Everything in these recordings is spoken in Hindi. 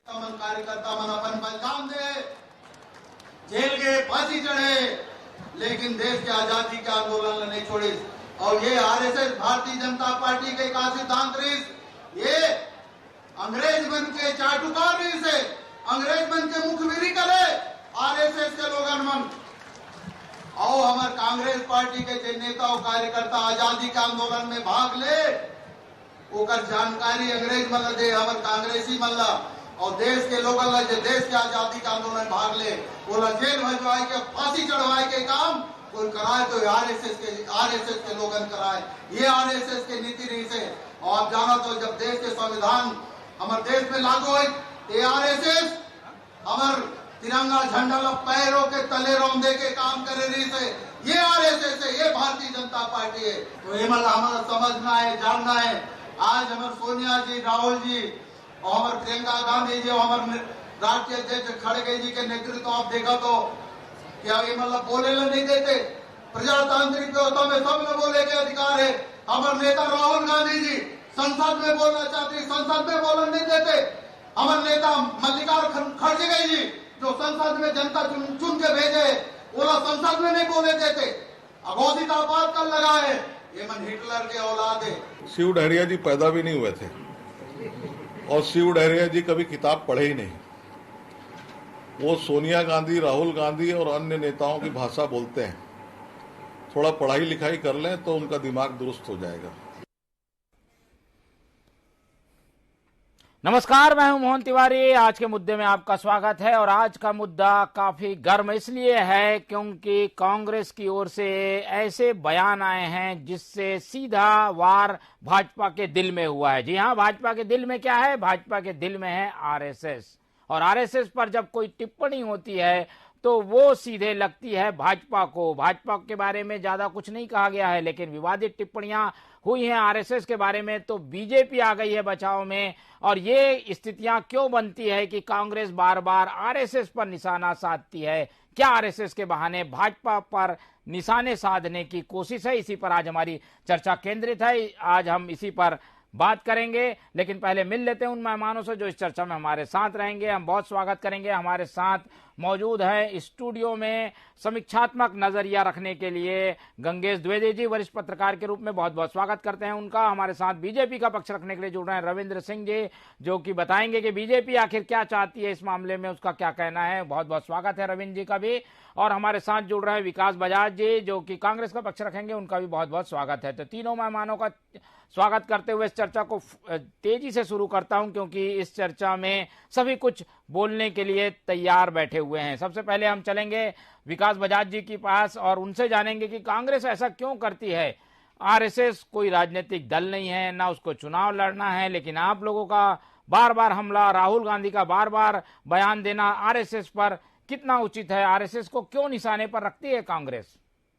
कार्यकर्ता मन अपन बलिदान दे, जेल के फांसी चढ़े, लेकिन देश के आजादी के आंदोलन नहीं छोड़े। और ये आरएसएस भारतीय जनता पार्टी के का सिद्धांत रही, ये अंग्रेज बन के चाटुकारी से अंग्रेज बन के मुखबिरी करे आरएसएस के लोगन मन। और हमारे कांग्रेस पार्टी के जो नेता और कार्यकर्ता आजादी के आंदोलन में भाग ले, ओकर जानकारी अंग्रेज मन दे, हमारे कांग्रेसी मन ला। और देश के लोगन ला, जो देश के आजादी के आंदोलन में भाग ले, वो जेल भजवाए के फांसी चढ़वाए के काम कोई कराए तो आरएसएस के लोगन कराए। ये आरएसएस के नीति रही से। और आप जाना तो जब देश के संविधान हमारे देश में लागू हुई, ये आरएसएस हमारे तिरंगा झंडा ला पैरों के तले रौंदे के काम करे रही से। ये आरएसएस है, ये भारतीय जनता पार्टी है। तो ये मतलब हमारा समझना है, जानना है। आज हमारे सोनिया जी, राहुल जी और हमारे प्रियंका गांधी जी और हमारे राष्ट्रीय अध्यक्ष खड़गे जी के नेतृत्व आप देखा तो क्या ये मतलब बोले नहीं देते। प्रजातांत्रिक व्यवस्था में सब में बोले के अधिकार है। हमारे नेता राहुल गांधी जी संसद में बोलना चाहते, संसद में बोलने नहीं देते। हमारे नेता मल्लिकार्जुन खड़गे जी जो संसद में जनता चुन के भेजे, वो संसद में नहीं बोले देते। अघोषित आपातकाल लगा है, ये मन हिटलर के औलाद है। शिव डहरिया जी पैदा भी नहीं हुए थे और शिव डहरिया जी कभी किताब पढ़े ही नहीं। वो सोनिया गांधी, राहुल गांधी और अन्य नेताओं की भाषा बोलते हैं। थोड़ा पढ़ाई लिखाई कर लें तो उनका दिमाग दुरुस्त हो जाएगा। नमस्कार, मैं हूं मोहन तिवारी। आज के मुद्दे में आपका स्वागत है। और आज का मुद्दा काफी गर्म इसलिए है क्योंकि कांग्रेस की ओर से ऐसे बयान आए हैं जिससे सीधा वार भाजपा के दिल में हुआ है। जी हां, भाजपा के दिल में क्या है? भाजपा के दिल में है आरएसएस। और आरएसएस पर जब कोई टिप्पणी होती है तो वो सीधे लगती है भाजपा को। भाजपा के बारे में ज्यादा कुछ नहीं कहा गया है, लेकिन विवादित टिप्पणियां हुई हैं आरएसएस के बारे में तो बीजेपी आ गई है बचाव में। और ये स्थितियां क्यों बनती है कि कांग्रेस बार बार आरएसएस पर निशाना साधती है? क्या आरएसएस के बहाने भाजपा पर निशाने साधने की कोशिश है? इसी पर आज हमारी चर्चा केंद्रित है। आज हम इसी पर बात करेंगे, लेकिन पहले मिल लेते हैं उन मेहमानों से जो इस चर्चा में हमारे साथ रहेंगे। हम बहुत स्वागत करेंगे। हमारे साथ मौजूद है स्टूडियो में समीक्षात्मक नजरिया रखने के लिए गंगेश द्विवेदी जी, वरिष्ठ पत्रकार के रूप में बहुत बहुत स्वागत करते हैं उनका। हमारे साथ बीजेपी का पक्ष रखने के लिए जुड़ रहे हैं रविंद्र सिंह जी, जो कि बताएंगे कि बीजेपी आखिर क्या चाहती है इस मामले में, उसका क्या कहना है। बहुत बहुत स्वागत है रविंद्र जी का भी। और हमारे साथ जुड़ रहे हैं विकास बजाज जी, जो कि कांग्रेस का पक्ष रखेंगे, उनका भी बहुत बहुत स्वागत है। तो तीनों मेहमानों का स्वागत करते हुए इस चर्चा को तेजी से शुरू करता हूं, क्योंकि इस चर्चा में सभी कुछ बोलने के लिए तैयार बैठे हुए हैं। सबसे पहले हम चलेंगे विकास बजाज जी के पास और उनसे जानेंगे कि कांग्रेस ऐसा क्यों करती है। आरएसएस कोई राजनीतिक दल नहीं है, ना उसको चुनाव लड़ना है, लेकिन आप लोगों का बार बार हमला, राहुल गांधी का बार बार बयान देना आरएसएस पर कितना उचित है? आरएसएस को क्यों निशाने पर रखती है कांग्रेस?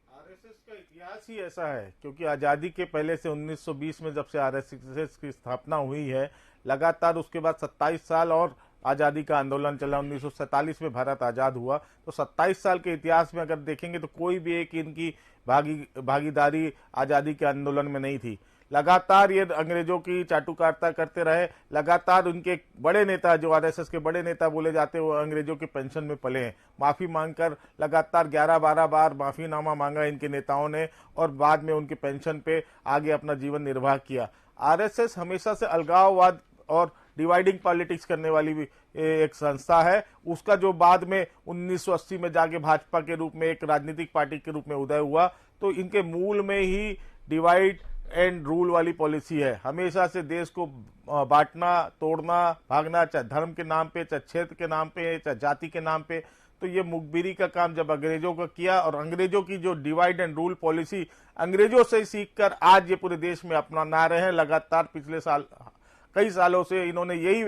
आरएसएस का इतिहास ही ऐसा है, क्योंकि आजादी के पहले से 1920 में जब से आरएसएस की स्थापना हुई है, लगातार उसके बाद 27 साल और आजादी का आंदोलन चला। 1947 में भारत आजाद हुआ, तो 27 साल के इतिहास में अगर देखेंगे तो कोई भी एक इनकी भागीदारी आजादी के आंदोलन में नहीं थी। लगातार ये अंग्रेजों की चाटुकारिता करते रहे। लगातार उनके बड़े नेता, जो आरएसएस के बड़े नेता बोले जाते हैं, वो अंग्रेजों के पेंशन में पले हैं। माफी मांगकर लगातार 11-12 बार माफीनामा मांगा इनके नेताओं ने, और बाद में उनके पेंशन पे आगे अपना जीवन निर्वाह किया। आरएसएस हमेशा से अलगाववाद और डिवाइडिंग पॉलिटिक्स करने वाली भी एक संस्था है। उसका जो बाद में 1980 में जाके भाजपा के रूप में एक राजनीतिक पार्टी के रूप में उदय हुआ, तो इनके मूल में ही डिवाइड एंड रूल वाली पॉलिसी है। हमेशा से देश को बांटना, तोड़ना, भागना, चाहे धर्म के नाम पे, चाहे क्षेत्र के नाम पे, चाहे जाति के नाम पे। तो ये मुखबिरी का काम जब अंग्रेजों का किया, और अंग्रेजों की जो डिवाइड एंड रूल पॉलिसी अंग्रेजों से सीखकर आज ये पूरे देश में अपना रहे हैं। लगातार पिछले साल कई सालों से इन्होंने यही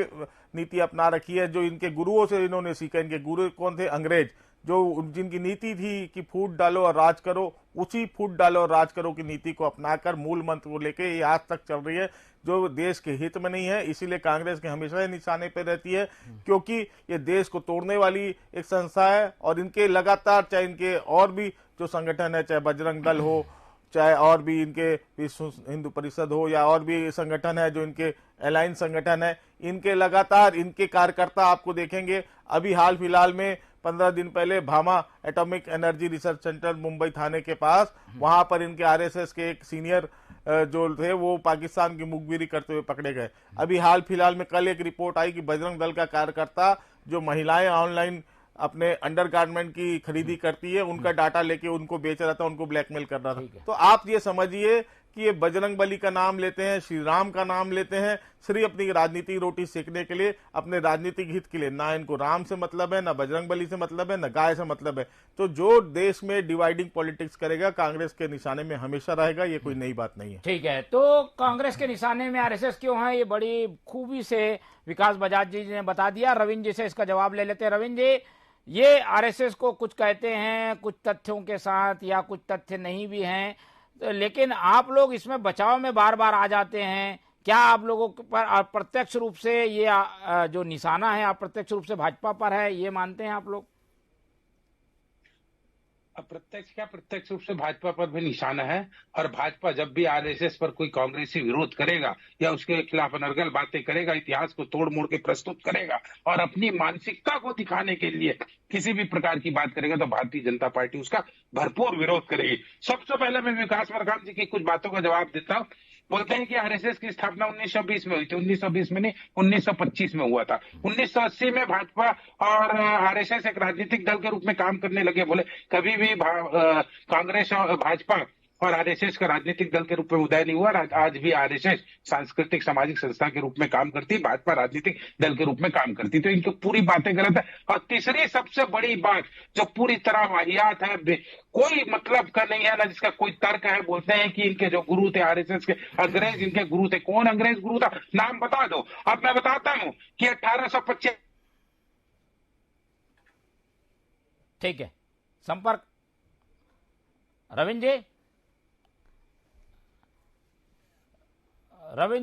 नीति अपना रखी है, जो इनके गुरुओं से इन्होंने सीखा। इनके गुरु कौन थे? अंग्रेज, जो जिनकी नीति थी कि फूट डालो और राज करो, उसी फूट डालो और राज करो की नीति को अपनाकर मूल मंत्र को लेके ये आज तक चल रही है, जो देश के हित में नहीं है। इसीलिए कांग्रेस के हमेशा निशाने पे रहती है, क्योंकि ये देश को तोड़ने वाली एक संस्था है। और इनके लगातार, चाहे इनके और भी जो संगठन है, चाहे बजरंग दल हो, चाहे और भी इनके विश्व हिंदू परिषद हो या और भी संगठन है जो इनके अलायंस संगठन है, इनके लगातार इनके कार्यकर्ता आपको देखेंगे। अभी हाल फिलहाल में 15 दिन पहले Bhabha atomic energy research centre Mumbai Thane के पास, वहां पर इनके आरएसएस के एक सीनियर जो थे वो पाकिस्तान की मुखबिरी करते हुए पकड़े गए। अभी हाल फिलहाल में कल एक रिपोर्ट आई कि बजरंग दल का कार्यकर्ता जो महिलाएं ऑनलाइन अपने अंडरगारमेंट की खरीदी करती है, उनका डाटा लेके उनको बेच रहा था, उनको ब्लैकमेल कर रहा था। तो आप ये समझिए कि ये बजरंग बली का नाम लेते हैं, श्री राम का नाम लेते हैं सिर्फ अपनी राजनीतिक रोटी सेकने के लिए, अपने राजनीतिक हित के लिए। ना इनको राम से मतलब है, ना बजरंग बली से मतलब है, ना गाय से मतलब है। तो जो देश में डिवाइडिंग पॉलिटिक्स करेगा कांग्रेस के निशाने में हमेशा रहेगा, ये कोई नई बात नहीं है। ठीक है, तो कांग्रेस के निशाने में आरएसएस क्यों है, ये बड़ी खूबी से विकास बजाज जी ने बता दिया। रविंद्र जी से इसका जवाब ले लेते हैं। रविंद्र जी, ये आरएसएस को कुछ कहते हैं कुछ तथ्यों के साथ या कुछ तथ्य नहीं भी हैं, लेकिन आप लोग इसमें बचाव में बार बार आ जाते हैं। क्या आप लोगों पर अप्रत्यक्ष रूप से ये जो निशाना है अप्रत्यक्ष रूप से भाजपा पर है, ये मानते हैं आप लोग? अप्रत्यक्ष क्या प्रत्यक्ष रूप से भाजपा पर भी निशाना है। और भाजपा जब भी आरएसएस पर कोई कांग्रेसी विरोध करेगा या उसके खिलाफ अनर्गल बातें करेगा, इतिहास को तोड़ मोड़ के प्रस्तुत करेगा और अपनी मानसिकता को दिखाने के लिए किसी भी प्रकार की बात करेगा, तो भारतीय जनता पार्टी उसका भरपूर विरोध करेगी। सबसे पहले मैं विकास वर्गाम जी की कुछ बातों का जवाब देता हूँ। बोलते हैं कि आरएसएस की स्थापना 1920 में हुई थी। 1920 में नहीं, 1925 में हुआ था। 1980 में भाजपा और आरएसएस एक राजनीतिक दल के रूप में काम करने लगे। बोले कभी भी कांग्रेस और भाजपा और आरएसएस का राजनीतिक दल के रूप में उदय नहीं हुआ। आज भी आरएसएस सांस्कृतिक सामाजिक संस्था के रूप में काम करती, भाजपा राजनीतिक दल के रूप में काम करती। तो इनकी पूरी बातें गलत है। और तीसरी सबसे बड़ी बात जो पूरी तरह वाहियात है, कोई मतलब का नहीं है, ना जिसका कोई तर्क है। बोलते हैं कि इनके जो गुरु थे आरएसएस के, अंग्रेज इनके गुरु थे। कौन अंग्रेज गुरु था, नाम बता दो। अब मैं बताता हूं कि 1825। ठीक है, संपर्क रविंद्र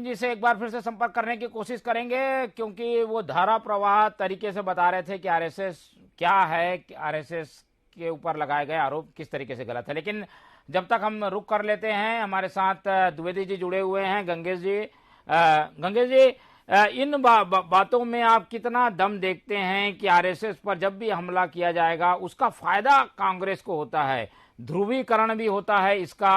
जी से एक बार फिर से संपर्क करने की कोशिश करेंगे, क्योंकि वो धारा प्रवाह तरीके से बता रहे थे कि आरएसएस क्या है, आरएसएस के ऊपर लगाए गए आरोप किस तरीके से गलत है। लेकिन जब तक हम रुक कर लेते हैं, हमारे साथ द्विवेदी जी जुड़े हुए हैं। गंगेश जी, इन बातों में आप कितना दम देखते हैं कि आरएसएस पर जब भी हमला किया जाएगा उसका फायदा कांग्रेस को होता है, ध्रुवीकरण भी होता है इसका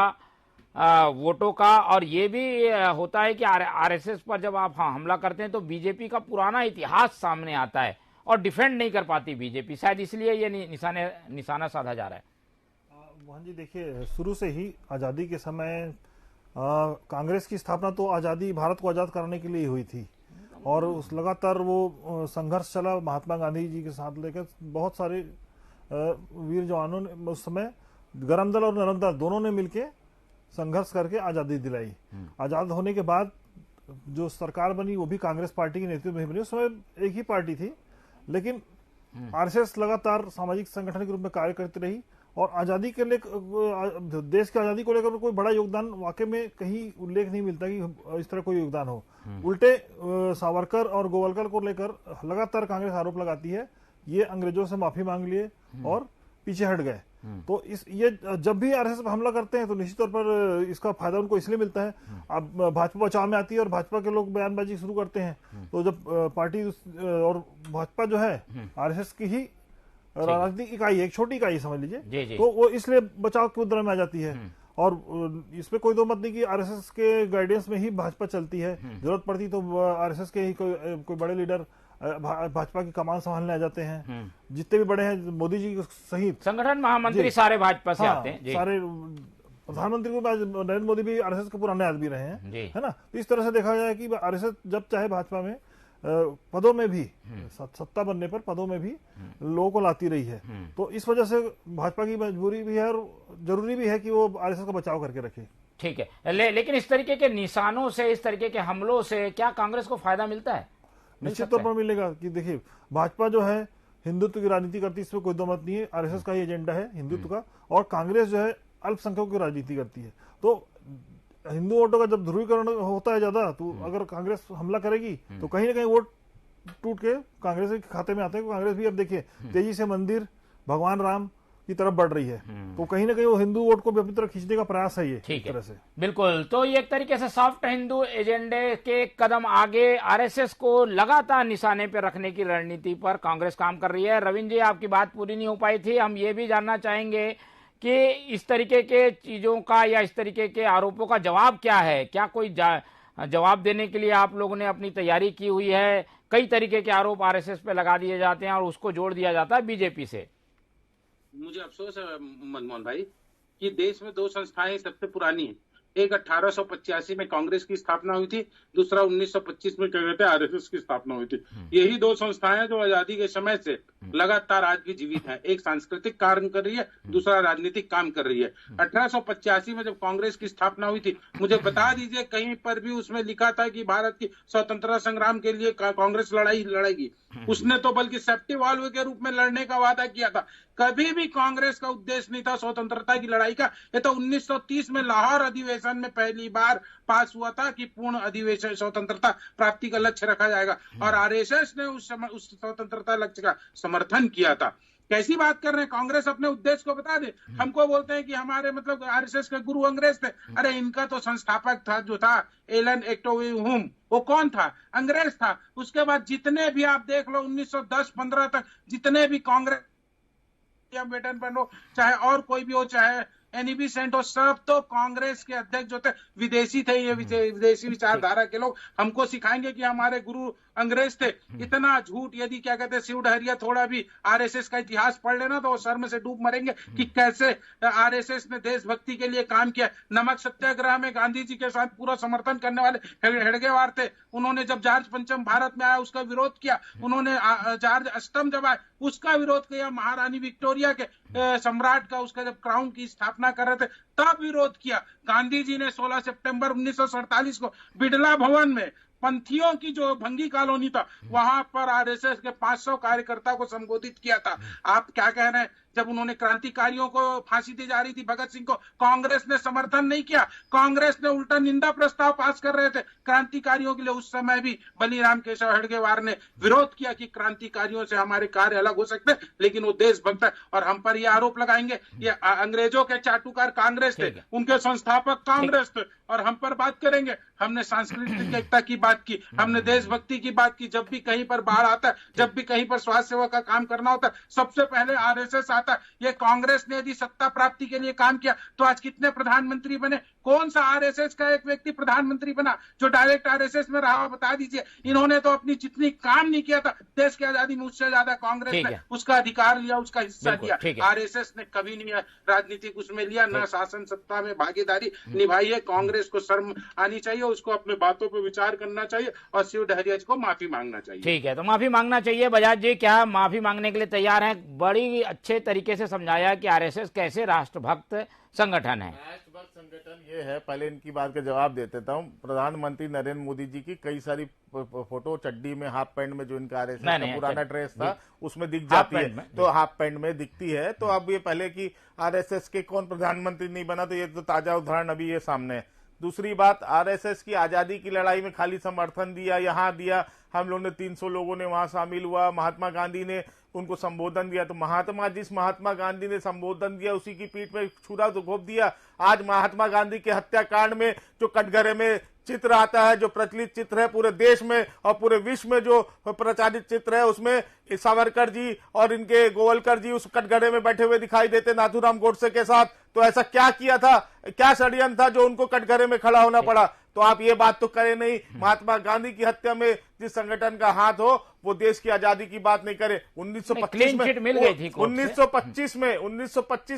वोटों का, और ये भी होता है कि आरएसएस पर जब आप हमला करते हैं तो बीजेपी का पुराना इतिहास सामने आता है और डिफेंड नहीं कर पाती बीजेपी, शायद इसलिए ये निशाना साधा जा रहा है। मोहन जी, देखिए, शुरू से ही आज़ादी के समय कांग्रेस की स्थापना तो आज़ादी, भारत को आज़ाद कराने के लिए हुई थी, और उस लगातार वो संघर्ष चला महात्मा गांधी जी के साथ लेकर। बहुत सारे वीर जवानों ने उस समय, गरम दल और नरम दल दोनों ने मिलके संघर्ष करके आज़ादी दिलाई। आज़ाद होने के बाद जो सरकार बनी वो भी कांग्रेस पार्टी के नेतृत्व में बनी। उस समय एक ही पार्टी थी, लेकिन आरएसएस लगातार सामाजिक संगठन के रूप में कार्य करती रही, और आज़ादी के लिए, देश की आज़ादी को लेकर कोई बड़ा योगदान वाकई में कहीं उल्लेख नहीं मिलता कि इस तरह कोई योगदान हो। उल्टे सावरकर और गोवलकर को लेकर लगातार कांग्रेस आरोप लगाती है ये अंग्रेजों से माफी मांग लिए और पीछे हट गए। तो ये जब भी आरएसएस पर हमला करते हैं तो निश्चित तौर पर इसका फायदा उनको इसलिए मिलता है। अब भाजपा बचाव में आती है और भाजपा के लोग बयानबाजी शुरू करते हैं, तो जब पार्टी और भाजपा जो है आरएसएस की ही राजनीतिक इकाई, एक छोटी इकाई समझ लीजिए, तो वो इसलिए बचाव की मुद्रा में आ जाती है। और इसमें कोई दो मत नहीं कि आरएसएस के गाइडेंस में ही भाजपा चलती है। जरूरत पड़ती तो आरएसएस के ही कोई बड़े लीडर भाजपा की कमान संभालने आ जाते हैं। जितने भी बड़े हैं, मोदी जी सहित संगठन महामंत्री सारे भाजपा से आते हैं। सारे प्रधानमंत्री को नरेंद्र मोदी भी आरएसएस के पुराने आदमी रहे हैं, है ना। तो इस तरह से देखा जाए कि आरएसएस जब चाहे भाजपा में पदों में भी, सत्ता बनने पर पदों में भी लोगों को लाती रही है। तो इस वजह से भाजपा की मजबूरी भी है और जरूरी भी है कि वो आरएसएस का बचाव करके रखे। ठीक है, लेकिन इस तरीके के निशानों से, इस तरीके के हमलों से क्या कांग्रेस को फायदा मिलता है? निश्चित तौर पर मिलेगा। कि देखिए, भाजपा जो है हिंदुत्व की राजनीति करती है, इसमें कोई दो मत नहीं है। आरएसएस का ही एजेंडा है हिंदुत्व का, और कांग्रेस जो है अल्पसंख्यकों की राजनीति करती है। तो हिंदू वोटों का जब ध्रुवीकरण होता है ज्यादा, तो अगर कांग्रेस हमला करेगी तो कहीं ना कहीं वोट टूट के कांग्रेस के खाते में आते हैं। कांग्रेस भी अब देखिए तेजी से मंदिर, भगवान राम की तरफ बढ़ रही है। तो कहीं ना कहीं वो हिंदू वोट को भी अपनी तरफ खींचने का प्रयास है ये ठीक तरह है, से। बिल्कुल। तो ये एक तरीके से सॉफ्ट हिंदू एजेंडे के कदम आगे आरएसएस को लगातार निशाने पर रखने की रणनीति पर कांग्रेस काम कर रही है। रविंद्र जी, आपकी बात पूरी नहीं हो पाई थी, हम ये भी जानना चाहेंगे कि इस तरीके के चीजों का या इस तरीके के आरोपों का जवाब क्या है? क्या कोई जवाब देने के लिए आप लोगों ने अपनी तैयारी की हुई है? कई तरीके के आरोप आरएसएस पे लगा दिए जाते हैं और उसको जोड़ दिया जाता है बीजेपी से। मुझे अफसोस है मनमोहन भाई कि देश में दो संस्थाएं सबसे पुरानी हैं। एक 1885 में कांग्रेस की स्थापना हुई थी, दूसरा 1925 में क्या कहते हैं आरएसएस की स्थापना हुई थी। यही दो संस्थाएं जो आजादी के समय से लगातार आज भी जीवित हैं। एक सांस्कृतिक काम कर रही है, दूसरा राजनीतिक काम कर रही है। 1885 में जब कांग्रेस की स्थापना हुई थी, मुझे बता दीजिए कहीं पर भी उसमें लिखा था कि भारत की स्वतंत्रता संग्राम के लिए कांग्रेस लड़ाई लड़ेगी? उसने तो बल्कि सेफ्टी वाल्व के रूप में लड़ने का वादा किया था। कभी भी कांग्रेस का उद्देश्य नहीं था स्वतंत्रता की लड़ाई का। ये तो 1930 में लाहौर अधिवेशन में पहली बार पास हुआ था कि पूर्ण अधिवेशन स्वतंत्रता प्राप्ति का लक्ष्य रखा जाएगा, और आरएसएस ने उस समय उस स्वतंत्रता लक्ष्य का समर्थन किया था। कैसी बात कर रहे हैं? कांग्रेस अपने उद्देश्य को बता दे। हमको बोलते हैं कि हमारे मतलब आरएसएस के गुरु अंग्रेज थे। अरे इनका तो संस्थापक था जो था एलन एक्टोविहुम, वो कौन था? अंग्रेज था। उसके बाद जितने भी आप देख लो 1910-15 तक जितने भी कांग्रेस बेटन बनो, चाहे और कोई भी हो, चाहे एनी बेसेंट हो, सब तो कांग्रेस के अध्यक्ष जो थे विदेशी थे। ये विदेशी विचारधारा के लोग हमको सिखाएंगे कि हमारे गुरु अंग्रेज थे। इतना झूठ! यदि क्या कहते हैं शिव डहरिया थोड़ा भी आरएसएस का इतिहास पढ़ लेना तो वो शर्म से डूब मरेंगे कि कैसे आरएसएस ने देशभक्ति के लिए काम किया। नमक सत्याग्रह में गांधी जी के साथ पूरा समर्थन करने वाले हेडगेवार थे। उन्होंने जब जॉर्ज पंचम भारत में आया उसका विरोध किया। उन्होंने जॉर्ज अष्टम जब आए उसका विरोध किया। महारानी विक्टोरिया के सम्राट का उसका जब क्राउन की स्थापना कर रहे थे तब विरोध किया। गांधी जी ने 16 सितंबर 1947 को बिड़ला भवन में पंथियों की जो भंगी कॉलोनी था वहां पर आरएसएस के 500 कार्यकर्ता को संबोधित किया था। आप क्या कह रहे हैं? जब उन्होंने क्रांतिकारियों को फांसी दी जा रही थी, भगत सिंह को, कांग्रेस ने समर्थन नहीं किया। कांग्रेस ने उल्टा निंदा प्रस्ताव पास कर रहे थे क्रांतिकारियों के लिए। उस समय भी बलीराम केशव हेडगेवार ने विरोध किया कि क्रांतिकारियों से हमारे कार्य अलग हो सकते हैं, लेकिन वो देशभक्त है। और हम पर यह आरोप लगाएंगे ये अंग्रेजों के चाटुकार कांग्रेस थे, उनके संस्थापक कांग्रेस थे, और हम पर बात करेंगे। हमने सांस्कृतिक एकता की बात की, हमने देशभक्ति की बात की। जब भी कहीं पर बाढ़ आता है, जब भी कहीं पर स्वास्थ्य सेवा का काम करना होता है, सबसे पहले आरएसएस आता है। ये कांग्रेस ने यदि सत्ता प्राप्ति के लिए काम किया तो आज कितने प्रधानमंत्री बने? कौन सा आरएसएस का एक व्यक्ति प्रधानमंत्री बना जो डायरेक्ट आरएसएस में रहा? बता दीजिए। इन्होंने तो अपनी जितनी काम नहीं किया था देश की आजादी में, उससे ज्यादा कांग्रेस ने उसका अधिकार लिया, उसका हिस्सा लिया। आरएसएस ने कभी नहीं राजनीतिक उसमें लिया, न शासन सत्ता में भागीदारी निभाई है। कांग्रेस को शर्म आनी चाहिए, उसको अपने बातों पर विचार करना चाहिए और शिव डहरिया जी को माफी मांगना चाहिए। ठीक है, तो माफी मांगना चाहिए। बजाज जी, क्या माफी मांगने के लिए तैयार हैं? बड़ी अच्छे तरीके से समझाया कि आरएसएस कैसे राष्ट्रभक्त संगठन है। राष्ट्रभक्त संगठन ये है, पहले इनकी बात का जवाब दे देता हूँ। प्रधानमंत्री नरेंद्र मोदी जी की कई सारी फोटो चड्डी में, हाफ पैंट में, जो इनका आरएसएस का पुराना ड्रेस था उसमें दिख जाती है, तो हाफ पैंट में दिखती है। तो अब ये पहले की आरएसएस के कौन प्रधानमंत्री नहीं बना, तो ये तो ताजा उदाहरण अभी ये सामने है। दूसरी बात, आरएसएस की आजादी की लड़ाई में खाली समर्थन दिया, यहाँ दिया, हम लोगों ने 300 लोगों ने वहां शामिल हुआ, महात्मा गांधी ने उनको संबोधन दिया। तो जिस महात्मा गांधी ने संबोधन दिया उसी की पीठ में छुरा तो घोंप दिया। आज महात्मा गांधी के हत्याकांड में जो कटघरे में चित्र आता है, जो प्रचलित चित्र है पूरे देश में और पूरे विश्व में, जो प्रचारित चित्र है, उसमें सावरकर जी और इनके गोवलकर जी उस कटघरे में बैठे हुए दिखाई देते नाथूराम गोडसे के साथ। तो ऐसा क्या किया था, क्या षड्यंत्र था जो उनको कटघरे में खड़ा होना पड़ा? तो आप ये बात तो करें नहीं। महात्मा गांधी की हत्या में जिस संगठन का हाथ हो वो देश की आजादी की बात नहीं करे। 1925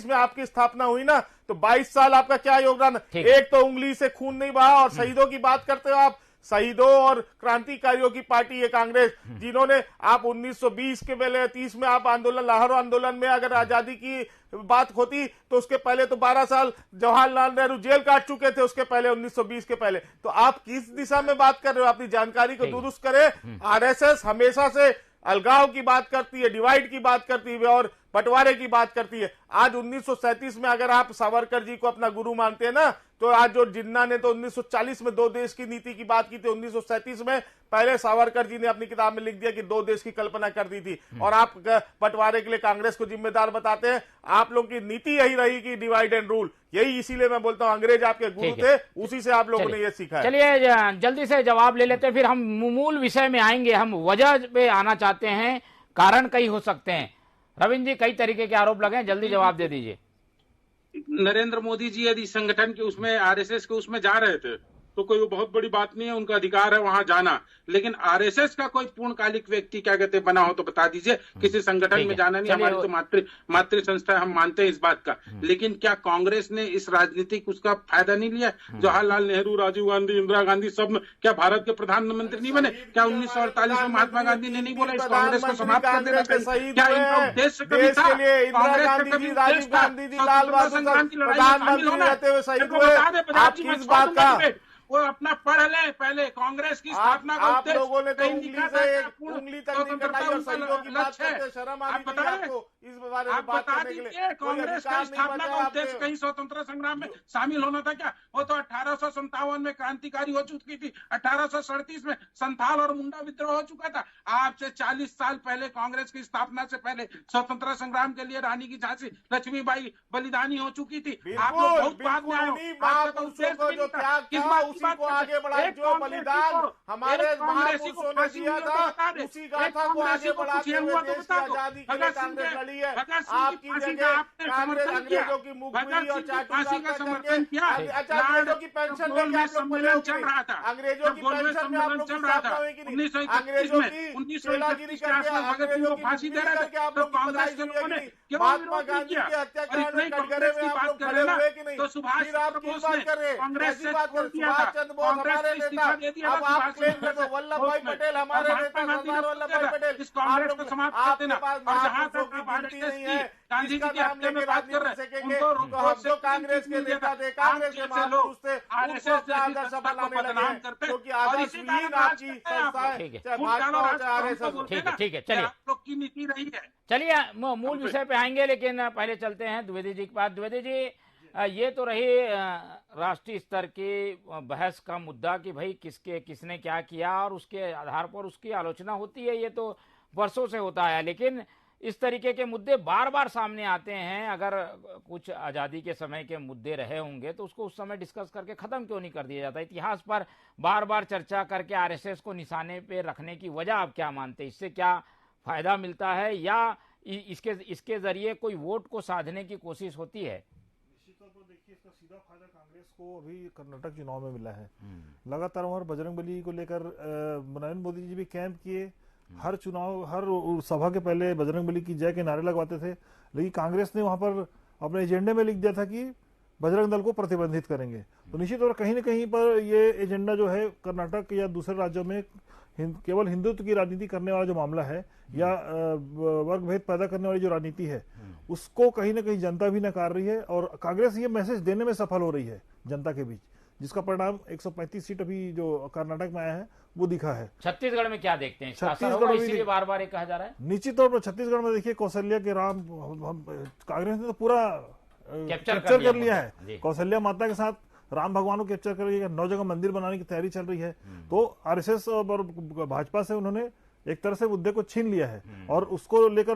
में आपकी स्थापना हुई ना, तो 22 साल आपका क्या योगदान? एक तो उंगली से खून नहीं बहा। और शहीदों की बात करते हो आप, शहीदों और क्रांतिकारियों की पार्टी है कांग्रेस, जिन्होंने आप 1920 के पहले 30 में आप आंदोलन, लाहौर आंदोलन में अगर आजादी की बात होती तो उसके पहले तो 12 साल जवाहरलाल नेहरू जेल काट चुके थे, उसके पहले 1920 के पहले। तो आप किस दिशा में बात कर रहे हो? अपनी जानकारी को दुरुस्त करें। आरएसएस हमेशा से अलगाव की बात करती है, डिवाइड की बात करती है, और बंटवारे की बात करती है। आज 1937 में अगर आप सावरकर जी को अपना गुरु मानते हैं ना, तो आज जो जिन्ना ने तो 1940 में दो देश की नीति की बात की थी, 1937 में पहले सावरकर जी ने अपनी किताब में लिख दिया कि दो देश की कल्पना कर दी थी। और आप बंटवारे के लिए कांग्रेस को जिम्मेदार बताते हैं। आप लोग की नीति यही रही कि डिवाइड एंड रूल, यही इसीलिए मैं बोलता हूं अंग्रेज आपके गुरु थे, उसी से आप लोगों ने ये सीखा है। चलिए जल्दी से जवाब ले लेते हैं, फिर हम मूल विषय में आएंगे। हम वजह पे आना चाहते हैं, कारण कई हो सकते हैं। रविंद्र जी, कई तरीके के आरोप लगे हैं, जल्दी जवाब दे दीजिए। नरेंद्र मोदी जी यदि संगठन के उसमें आरएसएस के उसमें जा रहे थे तो कोई वो बहुत बड़ी बात नहीं है, उनका अधिकार है वहां जाना। लेकिन आरएसएस का कोई पूर्णकालिक व्यक्ति क्या कहते हैं बना हो तो बता दीजिए। किसी संगठन में जाना नहीं, हमारी तो मातृ संस्था है, हम मानते हैं इस बात का। लेकिन क्या कांग्रेस ने इस राजनीतिक उसका फायदा नहीं लिया? जवाहरलाल नेहरू, राजीव गांधी, इंदिरा गांधी सब क्या भारत के प्रधानमंत्री नहीं बने? क्या 1948 में महात्मा गांधी ने नहीं बोला इस कांग्रेस को समाप्त कर देना चाहिए? क्या इनका उद्देश्य कभी था कांग्रेस का कभी उद्देश्य था स्वतंत्रता संग्राम की लड़ाई में शामिल होना? बता दें पंजाब जी, मैं छोड़ दूंगा, वो अपना पढ़ ले पहले। कांग्रेस की स्थापना का आप लोगों ने तो कहीं उंगली लिखा से था उंगली तक नहीं बनाई और सैनिकों की बात करते, शर्म आनी चाहिए आपको इस बारे में बात करने के लिए। कांग्रेस का स्थापना का उद्देश्य कहीं स्वतंत्रता संग्राम में शामिल होना था क्या? वो तो 1857 में क्रांतिकारी हो चुकी थी, 1837 में संथाल और मुंडा विद्रोह हो चुका था। आज से 40 साल पहले कांग्रेस की स्थापना से पहले स्वतंत्रता संग्राम के लिए रानी की झांसी लक्ष्मीबाई बलिदानी हो चुकी थी। आप लोग बहुत बाद में को आगे बढ़ाए, जो बलिदान हमारे महापुरुषों ने दिया था उसी गाथा को आगे बढ़ाते हुए देश की आजादी के लिए कांग्रेस लड़ी है। आपकी जगह कांग्रेस अंग्रेजों की मुखबिरी और चाटुकारिता करके अंग्रेजों की पेंशन लेके आप लोग पहले चल रहा था। अंग्रेजों की पेंशन में आप लोग स्थापना हुई कि नहीं? अंग्रेजों की चेलागिरी करके अंग्रेजों की फांसी दे रहे थे आप लोग, कांग्रेस के लोगों ने महात्मा गांधी की हत्याकांड में कटघरे में आप लोग खड़े हुए कि नहीं? फिर आप किस बात कर रहे हैं? ऐसी बात कर, सुभाष चंद्र बोस हमारे नेता, अब आप क्लेम कर दो वल्लभ भाई पटेल हमारे नेता, सरदार वल्लभ भाई पटेल। आप लोग आपके पास महापुरुषों की गिनती नहीं है, जिसका नाम लेके राजनीति सीखेंगे तो हम जो कांग्रेस के नेता थे, कांग्रेस के महापुरुष थे, उनको अपना आदर्श बनाने लगे, क्योंकि आदर्शहीन आपकी संस्था है, चाहे भाजपा हो चाहे आरएसएस। ठीक है, चलिए लोग की नीति रही है। चलिए मूल विषय पे आएंगे, लेकिन पहले चलते हैं द्विवेदी जी के पास। द्विवेदी जी, ये तो रही राष्ट्रीय स्तर की बहस का मुद्दा कि भाई किसने क्या किया और उसके आधार पर उसकी आलोचना होती है, ये तो वर्षों से होता है। लेकिन इस तरीके के मुद्दे बार बार सामने आते हैं। अगर कुछ आज़ादी के समय के मुद्दे रहे होंगे तो उसको उस समय डिस्कस करके ख़त्म क्यों नहीं कर दिया जाता? इतिहास पर बार बार चर्चा करके आरएसएस को निशाने पे रखने की वजह आप क्या मानते हैं? इससे क्या फ़ायदा मिलता है या इसके ज़रिए कोई वोट को साधने की कोशिश होती है? देखिए, इसका सीधा फायदा कांग्रेस को अभी कर्नाटक चुनाव में मिला है। लगातार वहां बजरंगबली को लेकर नरेंद्र मोदी जी भी कैंप किए, हर चुनाव हर सभा के पहले बजरंगबली की जय के नारे लगवाते थे। लेकिन कांग्रेस ने वहां पर अपने एजेंडे में लिख दिया था कि बजरंग दल को प्रतिबंधित करेंगे। तो निश्चित तौर कहीं न कहीं पर ये एजेंडा जो है कर्नाटक या दूसरे राज्यों में केवल हिंदुत्व की राजनीति करने वाला जो मामला है या वर्ग भेद पैदा करने वाली जो राजनीति है, उसको कहीं ना कहीं जनता भी नकार रही है और कांग्रेस ये मैसेज देने में सफल हो रही है जनता के बीच, जिसका परिणाम 135 सीट अभी जो कर्नाटक में आया है वो दिखा है। छत्तीसगढ़ में क्या देखते हैं? छत्तीसगढ़ में इसीलिए बार बार ये कहा जा रहा है। निश्चित तौर पर छत्तीसगढ़ में देखिए, कौशल्या के राम कांग्रेस ने तो पूरा कैप्चर कर लिया है। कौशल्या माता के साथ राम भगवान को कैप्चर कर लिया, 9 जगह मंदिर बनाने की तैयारी चल रही है। तो आरएसएस और भाजपा से उन्होंने एक तरह से मुद्दे को छीन लिया है और उसको लेकर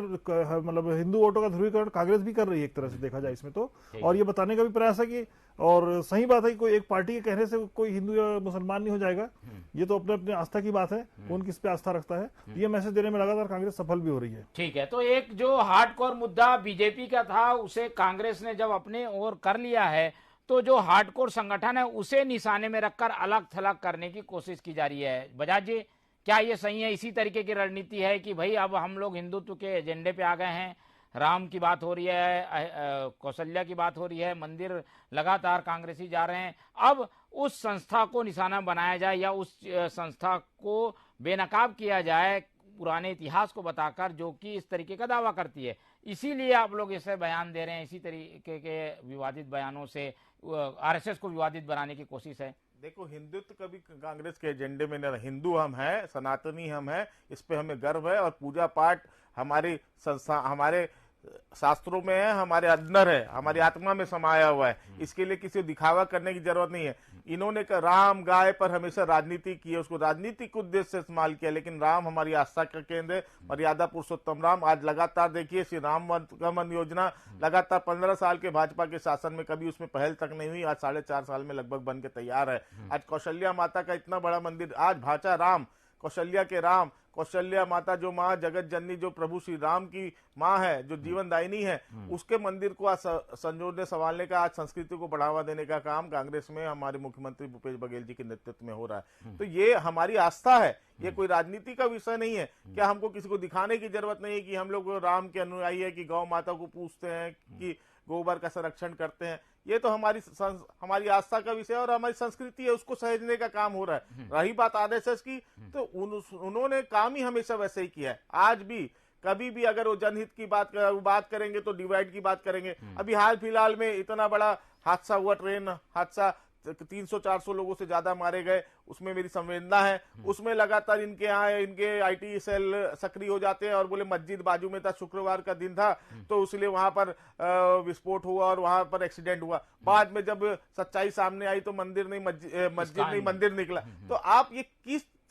मतलब हिंदू वोटों का ध्रुवीकरण कांग्रेस भी कर रही है एक तरह से देखा जाए इसमें तो। और ये बताने का भी प्रयास है कि, और सही बात है कि कोई एक पार्टी के कहने से कोई हिंदू या मुसलमान नहीं हो जाएगा, ये तो अपने अपने आस्था की बात है, कौन किस पे आस्था रखता है। ये मैसेज देने में लगातार कांग्रेस सफल भी हो रही है। ठीक है, तो एक जो हार्डकोर मुद्दा बीजेपी का था उसे कांग्रेस ने जब अपने ओर कर लिया है, तो जो हार्डकोर संगठन है उसे निशाने में रखकर अलग थलग करने की कोशिश की जा रही है। बजाज जी, क्या ये सही है? इसी तरीके की रणनीति है कि भाई अब हम लोग हिंदुत्व के एजेंडे पे आ गए हैं, राम की बात हो रही है, कौशल्या की बात हो रही है, मंदिर लगातार कांग्रेसी जा रहे हैं, अब उस संस्था को निशाना बनाया जाए या उस संस्था को बेनकाब किया जाए पुराने इतिहास को बताकर, जो कि इस तरीके का दावा करती है। इसीलिए आप लोग इसे बयान दे रहे हैं, इसी तरीके के विवादित बयानों से आरएसएस को विवादित बनाने की कोशिश है। देखो, हिंदुत्व कभी कांग्रेस के एजेंडे में नहीं, हिंदू हम हैं, सनातनी हम हैं, इस पे हमें गर्व है और पूजा पाठ हमारी संस्था, हमारे शास्त्रों में है, हमारे अंदर है, हमारी आत्मा में समाया हुआ है। इसके लिए किसी को दिखावा करने की जरूरत नहीं है। इन्होंने राम गाय पर हमेशा राजनीति की है, उसको राजनीतिक उद्देश्य से इस्तेमाल किया, लेकिन राम हमारी आस्था का केंद्र है। मर्यादा पुरुषोत्तम राम। आज लगातार देखिए श्री राम गमन योजना लगातार 15 साल के भाजपा के शासन में कभी उसमें पहल तक नहीं हुई, आज 4.5 साल में लगभग बन के तैयार है। आज कौशल्या माता का इतना बड़ा मंदिर, आज भाचा राम, कौशल्या के राम, कौशल्या माता जो माँ जगत जननी, जो प्रभु श्री राम की माँ है, जो जीवन दायिनी है, उसके मंदिर को आज संजोने संभालने का, आज संस्कृति को बढ़ावा देने का काम कांग्रेस में हमारे मुख्यमंत्री भूपेश बघेल जी के नेतृत्व में हो रहा है। तो ये हमारी आस्था है, ये कोई राजनीति का विषय नहीं है। क्या हमको किसी को दिखाने की जरूरत नहीं है कि हम लोग राम के अनुयायी है, कि गौ माता को पूजते हैं, कि गोबर का संरक्षण करते हैं। ये तो हमारी आस्था का विषय और हमारी संस्कृति है, उसको सहेजने का काम हो रहा है। रही बात आरएसएस की, तो उन्होंने काम ही हमेशा वैसे ही किया है। आज भी कभी भी अगर वो जनहित की बात करेंगे तो डिवाइड की बात करेंगे। अभी हाल फिलहाल में इतना बड़ा हादसा हुआ, ट्रेन हादसा, 300-400 लोगों से ज्यादा मारे गए, उसमें मेरी संवेदना है। उसमें लगातार इनके यहाँ इनके आईटी सेल सक्रिय हो जाते हैं और बोले मस्जिद बाजू में था, शुक्रवार का दिन था, तो इसलिए वहां पर विस्फोट हुआ और वहां पर एक्सीडेंट हुआ। बाद में जब सच्चाई सामने आई तो मंदिर नहीं मस्जिद नहीं मंदिर निकला। तो आप ये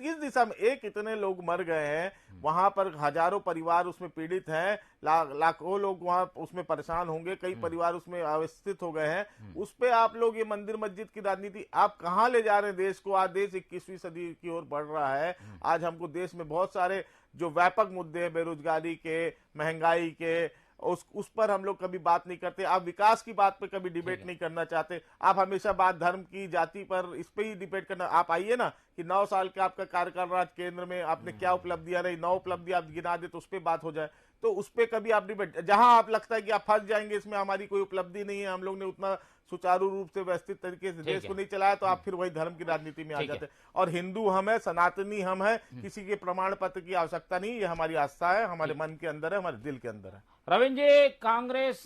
किस दिशा में, एक इतने लोग मर गए हैं वहां पर, हजारों परिवार उसमें पीड़ित हैं, लाखों लोग वहां उसमें परेशान होंगे, कई परिवार उसमें अवस्थित हो गए हैं। उस पे आप लोग ये मंदिर मस्जिद की राजनीति आप कहां ले जा रहे हैं देश को? आज देश 21वीं सदी की ओर बढ़ रहा है। आज हमको देश में बहुत सारे जो व्यापक मुद्दे हैं, बेरोजगारी के, महंगाई के, उस पर हम लोग कभी बात नहीं करते। आप विकास की बात पे कभी डिबेट नहीं करना चाहते। आप हमेशा बात धर्म की, जाति पर, इस पे ही डिबेट करना। आप आइए ना कि 9 साल के आपका कार्यकाल राज केंद्र में आपने क्या उपलब्धियां रही, 9 उपलब्धि आप गिना दे तो उस पर बात हो जाए। तो उस पर कभी आप डिबेट, जहां आप लगता है कि आप फंस जाएंगे, इसमें हमारी कोई उपलब्धि नहीं है, हम लोग ने उतना सुचारू रूप से व्यवस्थित तरीके से देश को नहीं चलाया, तो आप फिर वही धर्म की राजनीति में आ जाते हैं। और हिंदू हम है, सनातनी हम है, किसी के प्रमाण पत्र की आवश्यकता नहीं। ये हमारी आस्था है, हमारे मन के अंदर है, हमारे दिल के अंदर है। रविंद्र जी, कांग्रेस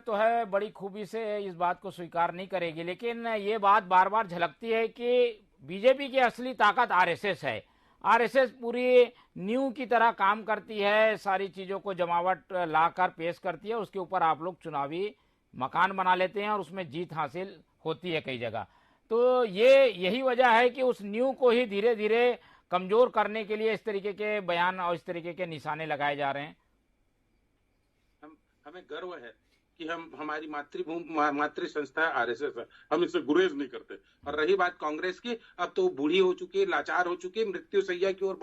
तो है बड़ी खूबी से इस बात को स्वीकार नहीं करेगी, लेकिन ये बात बार बार झलकती है कि बीजेपी की असली ताकत आरएसएस है। आरएसएस पूरी न्यू की तरह काम करती है, सारी चीजों को जमावट लाकर पेश करती है, उसके ऊपर आप लोग चुनावी मकान बना लेते हैं और उसमें जीत हासिल होती है कई जगह। तो यही वजह है कि उस न्यू को ही धीरे धीरे कमजोर करने के लिए इस तरीके के बयान और इस तरीके के निशाने लगाए जा रहे हैं। हमें गर्व है कि हमारी मातृ संस्था आरएसएस है, हम इससे गुरेज नहीं करते। और रही बात कांग्रेस की, अब तो बूढ़ी हो चुकी है, लाचार हो चुकी है, मृत्यु सैया की ओर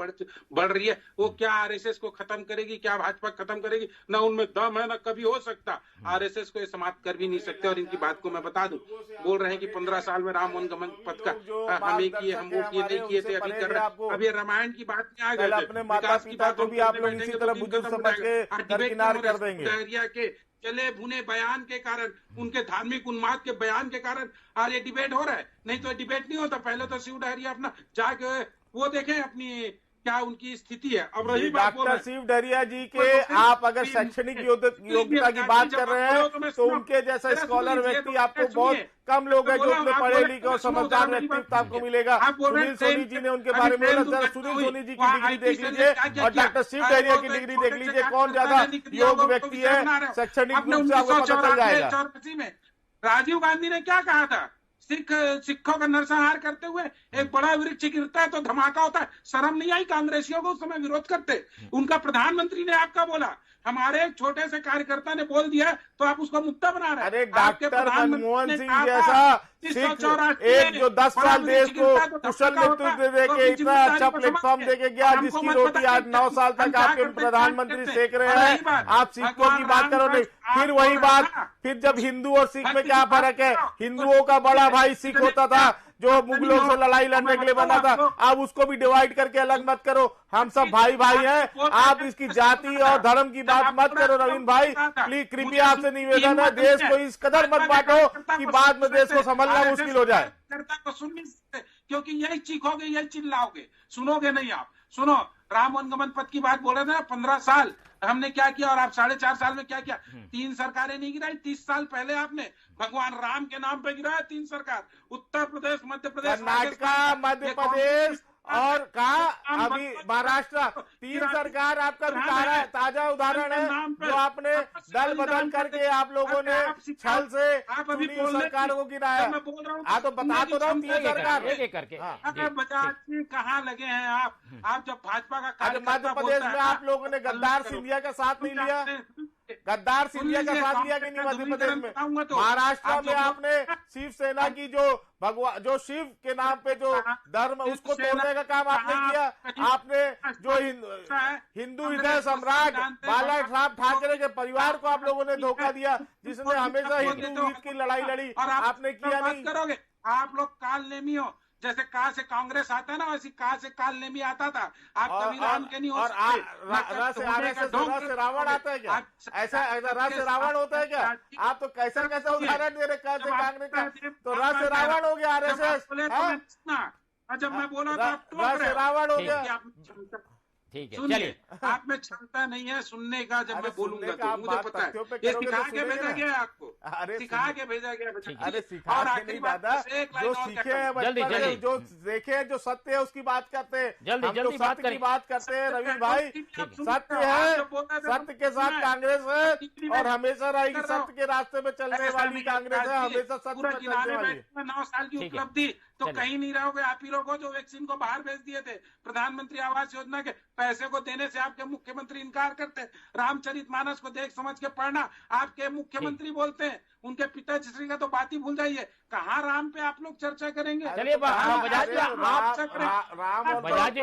बढ़ रही है। वो क्या आरएसएस को खत्म करेगी, क्या भाजपा खत्म करेगी? ना उनमें दम है, ना कभी हो सकता। आरएसएस को ये समाप्त कर भी नहीं सकते। और इनकी बात को मैं बता दूं, बोल रहे हैं कि 15 साल में राम वनगमन पथ का हम ये किए, हम वो किए, नहीं किए थे, अभी कर रहे हैं। अब ये रामायण की बात में आ गए, अपने माता पिता को भी आप लोग इसी तरह बुजुर्ग समझ के दरकिनार कर देंगे। चले भुने बयान के कारण, उनके धार्मिक उन्माद के बयान के कारण आज ये डिबेट हो रहा है। नहीं तो डिबेट नहीं होता। पहले तो शिव डहरिया अपना जाके वो देखें अपनी क्या उनकी स्थिति है। अब रही बात डॉक्टर शिव डहरिया जी के, आप अगर शैक्षणिक योग्यता की बात कर रहे हैं तो उनके जैसा स्कॉलर व्यक्ति आपको बहुत कम लोग हैं जो उतने पढ़े लिखे और समझदार व्यक्तित्व आपको मिलेगा। सुनील सोनी जी ने उनके बारे में बोला, जरा सुनील सोनी जी की डिग्री देख लीजिए और डॉक्टर शिव डहरिया की डिग्री देख लीजिए, कौन ज्यादा योग्य व्यक्ति है शैक्षणिक रूप से, आपको पता चल जाएगा। राजीव गांधी ने क्या कहा था? सिखों का नरसंहार करते हुए एक बड़ा वृक्ष गिरता है तो धमाका होता है। शर्म नहीं आई कांग्रेसियों को? उस समय विरोध करते। उनका प्रधानमंत्री ने आपका बोला, हमारे एक छोटे से कार्यकर्ता ने बोल दिया तो आप उसको मुद्दा बना रहे हैं। अरे डॉक्टर मनमोहन सिंह जैसा एक जो 10 साल देश को कुशल नेतृत्व देके इतना अच्छा प्लेटफॉर्म देके गया, जिसकी रोटी आज 9 साल तक आपके प्रधानमंत्री सेक रहे हैं, आप सिखों की बात करो नहीं। फिर वही बात, फिर जब हिंदू और सिख में क्या फर्क है? हिंदुओं का बड़ा भाई सिख होता था जो मुगलों से लड़ाई लड़ने के लिए बना था। अब उसको भी डिवाइड करके अलग मत करो, हम सब भाई भाई हैं। आप इसकी जाति और धर्म की बात मत करो रविंद्र भाई, प्लीज कृपया आपसे निवेदन है, देश को इस कदर मत बांटो कि बाद में देश को संभालना मुश्किल हो जाए। सुन नहीं सकते क्योंकि यही चीखोगे, यही चिल्लाओगे, सुनोगे नहीं आप। सुनो, राम वनगमन पथ की बात बोल रहे थे ना, 15 साल हमने क्या किया और आप 4.5 साल में क्या किया? 3 सरकारें नहीं गिराई। 30 साल पहले आपने भगवान राम के नाम पे गिराया 3 सरकार। उत्तर प्रदेश, मध्य प्रदेश, कर्नाटका, मध्य प्रदेश और कहा अभी महाराष्ट्र 3 सरकार आपका ताजा उदाहरण है, जो आपने दल बदल करके आप लोगों ने छल से सरकार को गिराया। हाँ तो बता तो रहा हूँ 3 सरकार एक करके। बजाज जी कहाँ लगे हैं आप जब भाजपा का मध्य प्रदेश में आप लोगों ने गद्दार सिंधिया का साथ नहीं लिया, गद्दार सिंधिया का साथ लिया कि नहीं मध्य प्रदेश में? महाराष्ट्र में आपने शिवसेना की जो शिव के नाम पे जो धर्म उसको तोड़ने का काम आपने किया। आपने जो हिंदू हृदय सम्राट बाला ठाकरे के परिवार को आप लोगों ने धोखा दिया, जिसने हमेशा हिंदू हित की लड़ाई लड़ी, आपने किया नहीं। करोगे आप लोग काल नेमी हो, जैसे कहा से कांग्रेस आता है ना, वैसे कहा से काल नेमी आता था। आप कभी राम के नहीं हो सकते। रावण आता है क्या? ऐसा रस से रावण होता है क्या? आप तो कैसा उदाहरण दे रहे कांग्रेस का, तो रस से रावण हो गया आरएसएस। जब मैं बोला तो रस से रावण हो गया। ठीक है, चलिए। आप में क्षमता नहीं है सुनने का, जब मैं बोलूंगा तो मुझे पता है। ये सिखा के भेजा गया आपको, सिखा के भेजा गया। अरे सिखा के नहीं दादा, जो सीखे हैं जो देखे हैं, जो सत्य है उसकी बात करते हैं। जल्दी सत्य की बात करते हैं रवि भाई। सत्य है, सत्य के साथ कांग्रेस है और हमेशा रहेगी। सत्य के रास्ते में चलने वाली कांग्रेस है, हमेशा सत्य में चलने वाली। 9 साल की उपलब्धि तो कहीं नहीं रहोगे आप ही लोग हो, जो वैक्सीन को बाहर भेज दिए थे। प्रधानमंत्री आवास योजना के पैसे को देने से आपके मुख्यमंत्री इनकार करते हैं। रामचरितमानस को देख समझ के पढ़ना आपके मुख्यमंत्री बोलते हैं। उनके पिताश्री का तो बात ही भूल जाइए। कहाँ राम पे आप लोग चर्चा करेंगे? चलिए बजाज जी,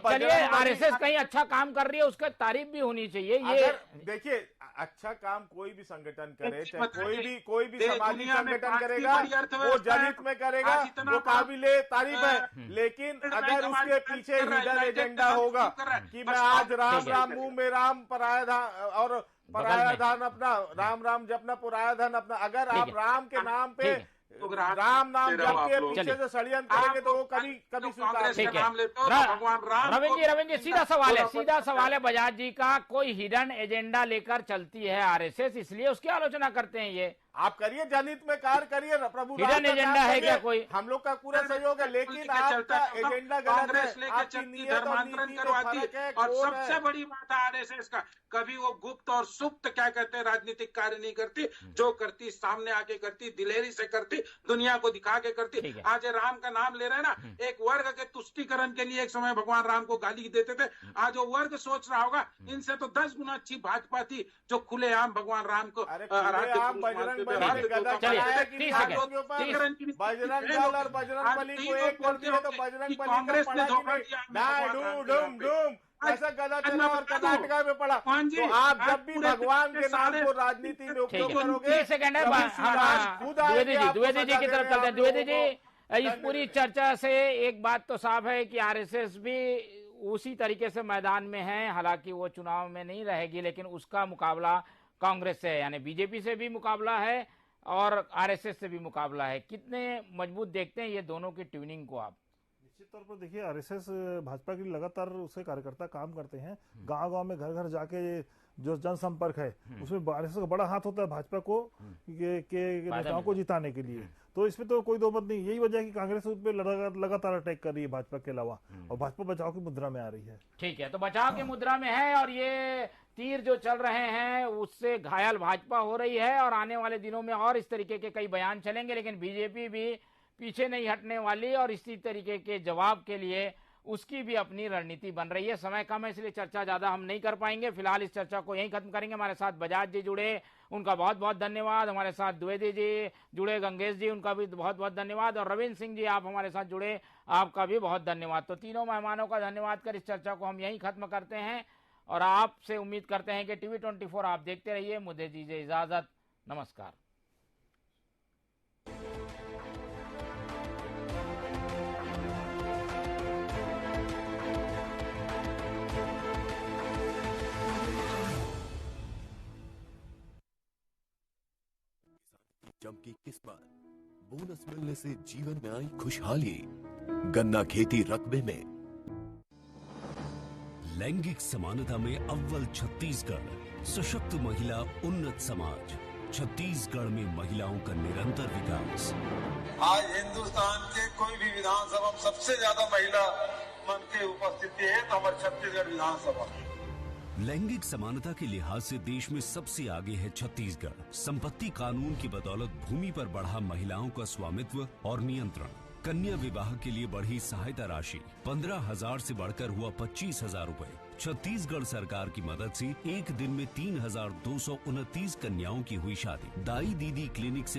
चलिए आरएसएस कहीं अच्छा काम कर रही है, उसका तारीफ भी होनी चाहिए। ये देखिए, अच्छा काम कोई भी संगठन करे, चाहे कोई भी सामाजिक संगठन करेगा, वो जनहित में करेगा, वो काबिले तारीफ है। लेकिन अगर उसके पीछे हिडन एजेंडा होगा कि मैं आज राम मुंह में राम पराया धान और पराया धन अपना, राम जपना पराया धन अपना, अगर आप राम के नाम पे राम नाम जप के पीछे से षड्यंत्र करेंगे तो वो कभी स्वीकार नहीं। रविंद्र जी, सीधा सवाल है बजाज जी का। कोई हिडन एजेंडा लेकर चलती है आरएसएस, इसलिए उसकी आलोचना करते हैं। ये आप करिए, जनहित में कार्य करिए, प्रभु हिडन एजेंडा है क्या कोई? हम लोग का पूरा सहयोग है, लेकिन आपका एजेंडा गलत है, आपकी नीयत और नीति करवाती है। और सबसे बड़ी बात है आरएसएस का, कभी वो गुप्त और सुप्त क्या कहते हैं राजनीतिक कार्य नहीं करती। जो करती सामने आके करती, दिलेरी से करती, दुनिया को दिखा के करती। आज राम का नाम ले रहे हैं ना, एक वर्ग के तुष्टीकरण के लिए एक समय भगवान राम को गाली देते थे। आज वो वर्ग सोच रहा होगा इनसे तो 10 गुना अच्छी भाजपा थी, जो खुलेआम भगवान राम को बजरंग दल और बजरंग बली को एक कर दिया तो बजरंग बली को ऐसा गदा चला और कर्नाटका में पड़ा। तो आप जब भी भगवान के नाम को राजनीति में उपयोग करोगे, द्विवेदी जी की तरफ चलते हैं। द्विवेदी जी, इस पूरी चर्चा से एक बात तो साफ है कि आरएसएस भी उसी तरीके से मैदान में है। हालांकि वो चुनाव में नहीं रहेगी, लेकिन उसका मुकाबला कांग्रेस से है, यानी बीजेपी से भी मुकाबला है और आरएसएस से भी मुकाबला है। कितने मजबूत देखते हैं ये दोनों की ट्यूनिंग को आप? निश्चित तौर पर देखिए, आरएसएस भाजपा के लिए लगातार उसके कार्यकर्ता काम करते हैं। गांव-गांव में घर घर जाके जो जनसंपर्क है उसमें आरएसएस का बड़ा हाथ होता है भाजपा को के नेताओं को जिताने के लिए। तो इसमें तो कोई दो मत नहीं। यही वजह है कि कांग्रेस उस पर लगातार अटैक कर रही है भाजपा के अलावा, और भाजपा बचाव की मुद्रा में आ रही है। ठीक है, तो बचाव की मुद्रा में है और ये तीर जो चल रहे हैं उससे घायल भाजपा हो रही है और आने वाले दिनों में और इस तरीके के कई बयान चलेंगे। लेकिन बीजेपी भी पीछे नहीं हटने वाली और इसी तरीके के जवाब के लिए उसकी भी अपनी रणनीति बन रही है। समय कम है, इसलिए चर्चा ज्यादा हम नहीं कर पाएंगे। फिलहाल इस चर्चा को यहीं खत्म करेंगे। हमारे साथ बजाज जी जुड़े, उनका बहुत बहुत धन्यवाद। हमारे साथ द्विवेदी जी जुड़े, गंगेश जी, उनका भी बहुत बहुत धन्यवाद। और रविंद्र सिंह जी, आप हमारे साथ जुड़े, आपका भी बहुत धन्यवाद। तो तीनों मेहमानों का धन्यवाद कर इस चर्चा को हम यहीं खत्म करते हैं और आपसे उम्मीद करते हैं कि टीवी 24 आप देखते रहिए। मुझे दीजिए इजाजत, नमस्कार। चमकी किस्मत, बोनस मिलने से जीवन में आई खुशहाली, गन्ना खेती रकबे में। लैंगिक समानता में अव्वल छत्तीसगढ़, सशक्त महिला उन्नत समाज। छत्तीसगढ़ में महिलाओं का निरंतर विकास। आज हिंदुस्तान के कोई भी विधानसभा में सबसे ज्यादा महिला मन की उपस्थिति है। नंबर छत्तीसगढ़ विधानसभा। लैंगिक समानता के लिहाज से देश में सबसे आगे है छत्तीसगढ़। संपत्ति कानून की बदौलत भूमि पर बढ़ा महिलाओं का स्वामित्व और नियंत्रण। कन्या विवाह के लिए बढ़ी सहायता राशि 15,000 से बढ़कर हुआ 25,000 रूपए। छत्तीसगढ़ सरकार की मदद से एक दिन में 3,229 कन्याओं की हुई शादी। दाई दीदी क्लिनिक से